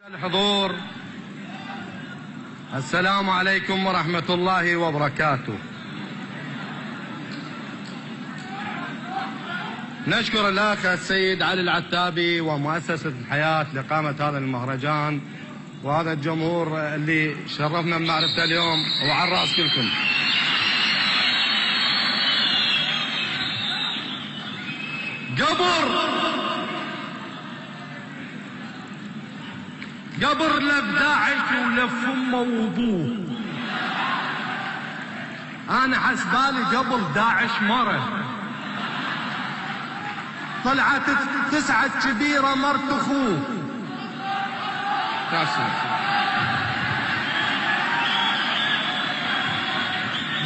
الحضور، السلام عليكم ورحمة الله وبركاته. نشكر الأخ السيد علي العتابي ومؤسسة الحياة لإقامة هذا المهرجان وهذا الجمهور اللي شرفنا بمعرفته اليوم، وعلى رأس كلكم. قبر لف داعش ولف امه وابوه. انا حسبالي قبل داعش مره طلعت تسعة كبيرة مرت اخوه.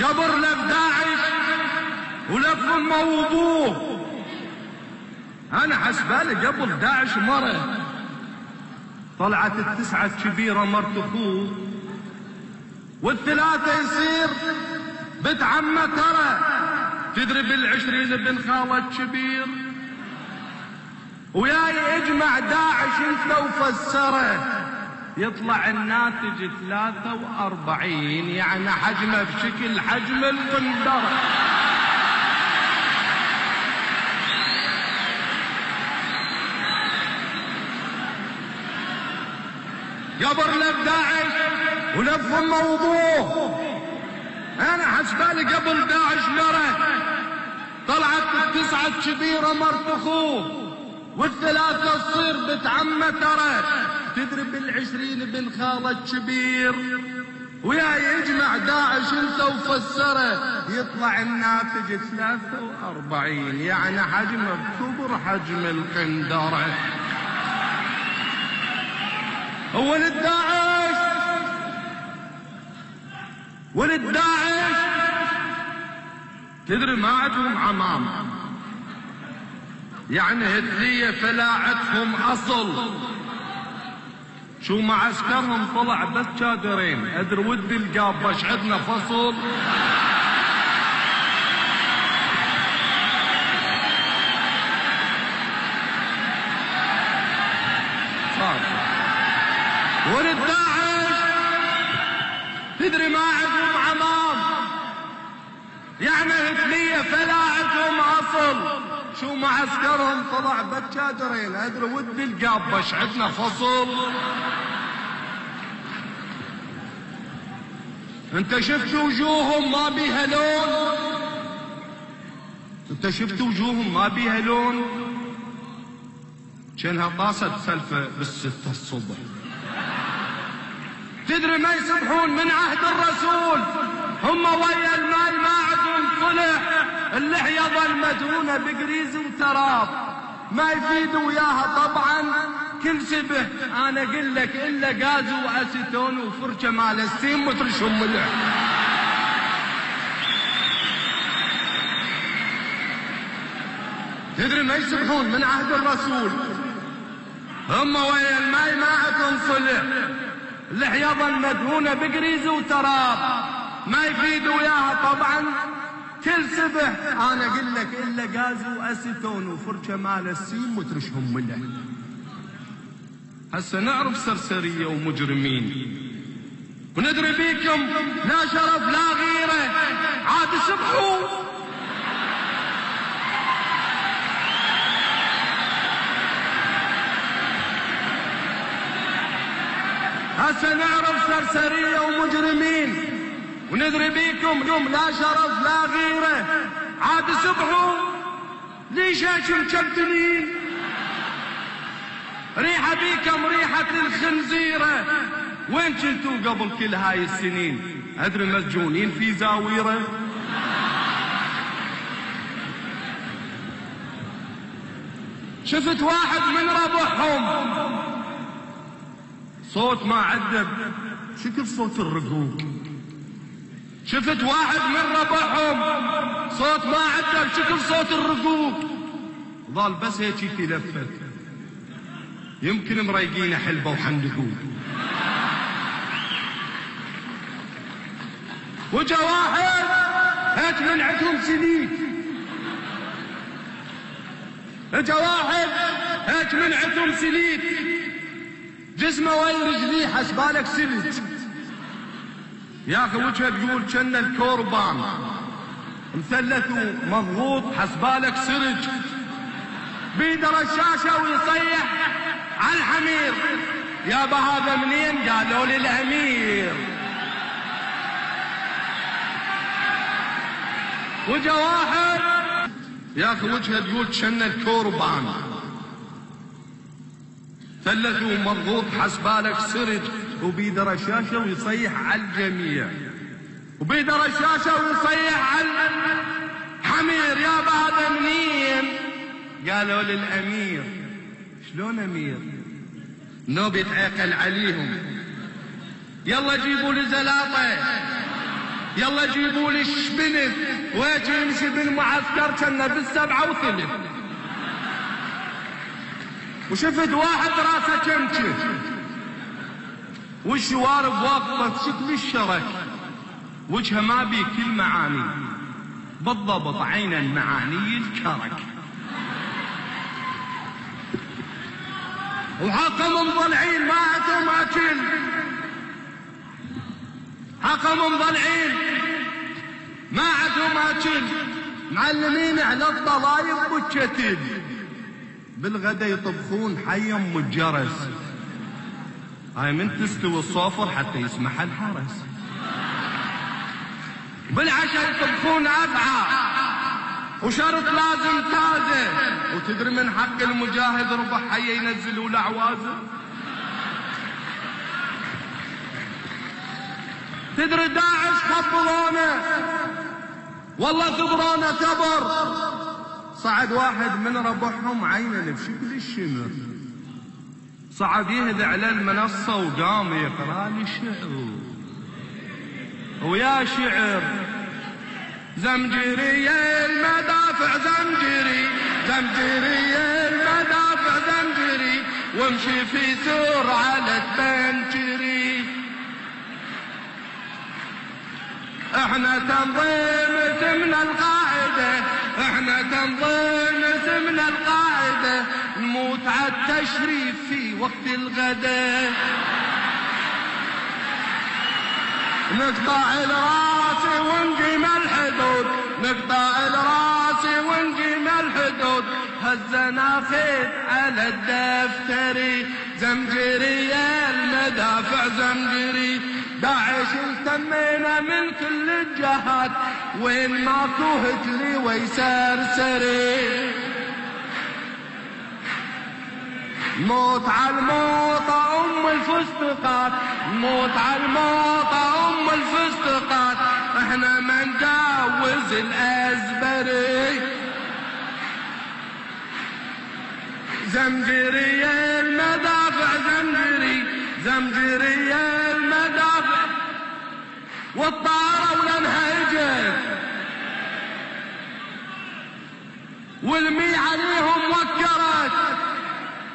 قبر لف داعش ولف امه وابوه. انا حسبالي قبل داعش مره طلعت التسعة كبيرة مرت اخوه، والثلاثة يصير بنت عمه ترى، تدري بالعشرين ابن خالة كبير، وياي اجمع داعش انت وفسره، يطلع الناتج 43، يعني حجمه بشكل حجم القندرة. قبر لف داعش ولف امه وابوه. انا حسبالي قبل داعش مره طلعت التسعة كبيرة مرت اخوه، والثلاثة تصير بنت عمه ترى، تدري بالعشرين ابن خالة كبير، ويا يجمع داعش انت وفسره، يطلع الناتج 43، يعني حجمه بكبر حجم القندرة. ولد داعش تدري ما عندهم عمام، يعني هدلية فلاعتهم اصل. شو معسكرهم طلع بس شادرين، ادري ودي القابش عندنا فصل. ولد داعش تدري ما عندهم عمام، يعني هدلية فلاعتهم اصل. شو معسكرهم طلع بتشادرين، ادري ودي القابش عندنا فصل. انت شفت وجوههم ما بيها لون، انت شفت وجوههم ما بيها لون، كانها طاسة سلفة بالستة الصبح. تدري ما يسبحون من عهد الرسول، هم ويا الماي ما عندهم صلح، اللحية ظل مدهونة بقريز وتراب، ما يفيد وياها طبعا كل شبه. انا اقول لك الا غاز واسيتون وفرشه مال السيم وترشهم ملح. تدري ما يسبحون من عهد الرسول، هم ويا الماي ما عندهم صلح، اللحية ظل مدهونة بقريز وتراب، ما يفيد وياها طبعا كل سبح. انا اقول لك الا غاز واسيتون وفرشه مال السيم وترشهم ملح. هسه نعرف سرسرية ومجرمين، وندري بيكم لا شرف لا غيرة، عاد سبحوا. هسه نعرف سرسرية ومجرمين، وندري بيكم لا شرف لا غيرة، عاد سبحوا. ليش هاشم مكبتنين؟ ريحة بيكم ريحة الخنزيرة، وين كنتوا قبل كل هاي السنين؟ ادري مسجونين في زاويرة. شفت واحد من ربعهم صوت ما عدب شكل صوت الرقوق، شفت واحد من ربعهم صوت ما عدب شكل صوت الرقوق، ظل بس هيك يتلفت، يمكن مريقين حلبة وحندقوق. وجا واحد هيك من عندهم سنيد، اجا واحد هيك من عندهم سنيد، جسمه وين رجليه حسبالك سلج. يا اخي وجهه تقول كأنه الكوربان مثلث ومضغوط حسبالك سرج. بيده رشاشه ويصيح على الحمير. يابا هذا منين؟ قالوا لي الامير. وجه واحد يا اخي وجهه تقول كأنه الكوربان مثلث ومضغوط حسبالك سرج. وبيده رشاشه ويصيح على الجميع. وبيده رشاشه ويصيح على الحمير. يابا هذا منين؟ قالوا للامير. شلون امير؟ نوب يتعقل عليهم. يلا جيبوا لي زلاطه، يلا جيبوا لي الشبنف. ويش يمشي بالمعسكر كنا بالسبعة وثلث. وشفت واحد راسه كمكه والشوارب واقفه شكل الشرك. وجهه ما بيه كل معاني بالضبط عين المعاني الكرك. وحقهم مضلعين ما عندهم اكل. حقهم مضلعين ما عندهم اكل. معلمين على الضلايب والكتل. بالغدا يطبخون حي ام الجرس. هاي من تستوي الصوفر حتى يسمح الحرس. بالعشاء يطبخون افعى وشرط لازم تازه. وتدري من حق المجاهد ربع حي ينزلوا له عوازه. تدري داعش خبرونا والله ثبرونا ثبر. صعد واحد من ربعهم عينا بشكل الشمر. صعد يهدى على المنصة وقام يقرأ لي شعر. ويا شعر زمجري المدافع زمجري زمجري المدافع زمجري وامشي في سور على التنجري. احنا تنظيم ثمن القاعدة احنا تنظيم ثمن القاعدة نموت على التشريف في وقت الغداء. نقطع الراس ونقيم الحدود نقطع الراس ونقيم الحدود. هزنا خيط على الدفتري زمجري المدافع زمجري. داعش التمينا من كل الجهات وين ماكو هتلي ويسرسري. موت على الموطة ام الفستقات موت على الموطة ام الفستقات. احنا ما نجاوز الازبري. زمجري المدافع زمجري زمجري المدافع. والطارة ولنها اجت والمي عليهم وكرت.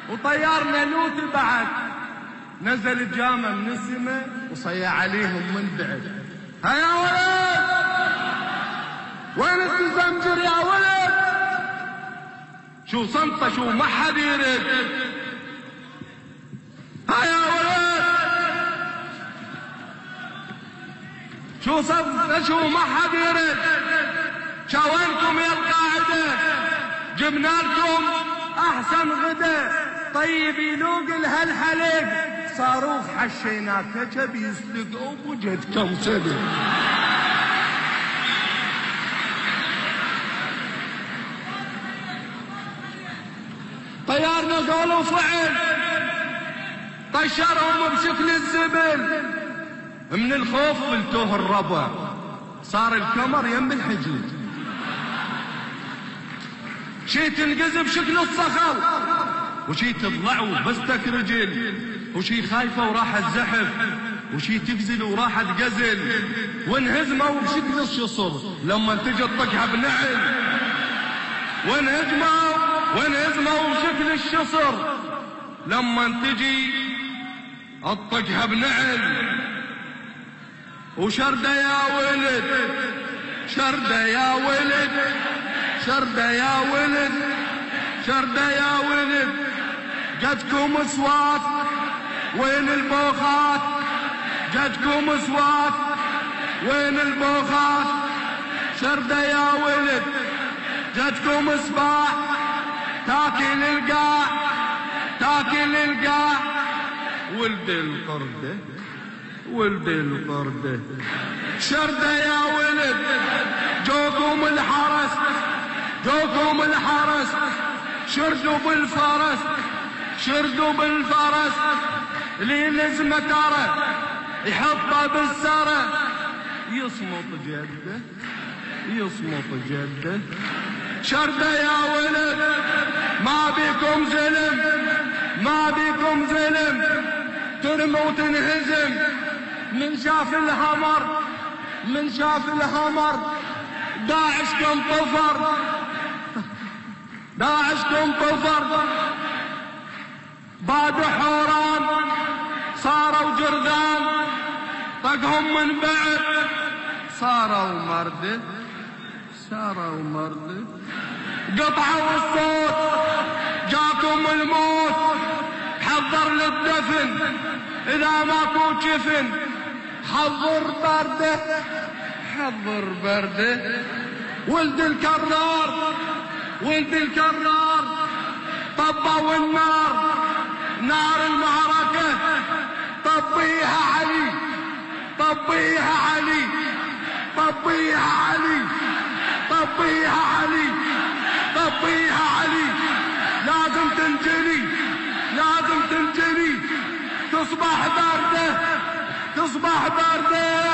وطيارنا لوث بعد نزل الجامع من السماء وصيع عليهم من بعد. هيا ولد وين الزمجر يا ولد؟ شو صمته شو ما حد يرد. هيا ولد شو صمته شو ما حد يرد. شاوينكم يا القاعدة جبنا لكم احسن غدا. طيب يلوق لها الحلق صاروخ حشيناك كبي يسلق وجهتكم سلق. طيارنا قالوا صعد طشرهم بشكل الزبل. من الخوف فلتوه الربع صار الكمر يم الحجل. شي تنقز بشكل الصخر وشي تضلع وبستك رجل وشي خايفة وراح الزحف وشي تفزل وراح تقزل. وانهزموا بشكل الشصر لما تجي تطقها بنعل. وانهزموا بشكل الشصر لما تجي تطقها بنعل. وشردة يا ولد شردة يا ولد شردة يا ولد شردة يا ولد. جتكم اصوات وين البوخات جدكم سوات وين البوخات شردة يا ولد جدكم صباح تاكل القاع تاكل القاع ولد القردة ولد القردة شردة يا ولد جوكم الحرس جوكم الحرس شردوا بالفرس شردوا بالفرس اللي لزمه ترى يحطه بالسره يصمت جده يصمت جده شردة يا ولد ما بيكم زلم ما بيكم زلم ترموا وتنهزم من شاف الهمر من شاف الهمر داعش كم طفر داعش كم طفر بعد حوران صاروا جرذان طقهم من بعد صاروا مردة صاروا مردة قطعوا الصوت جاكم الموت حضر للدفن اذا ماكو جفن حضر بردة حضر بردة ولد الكرار ولد الكرار طبوا النار نار المعركة طبيها علي طبيها علي طبيها علي طبيها علي طبيها علي لازم تنجلي لازم تنجلي تصبح باردة تصبح باردة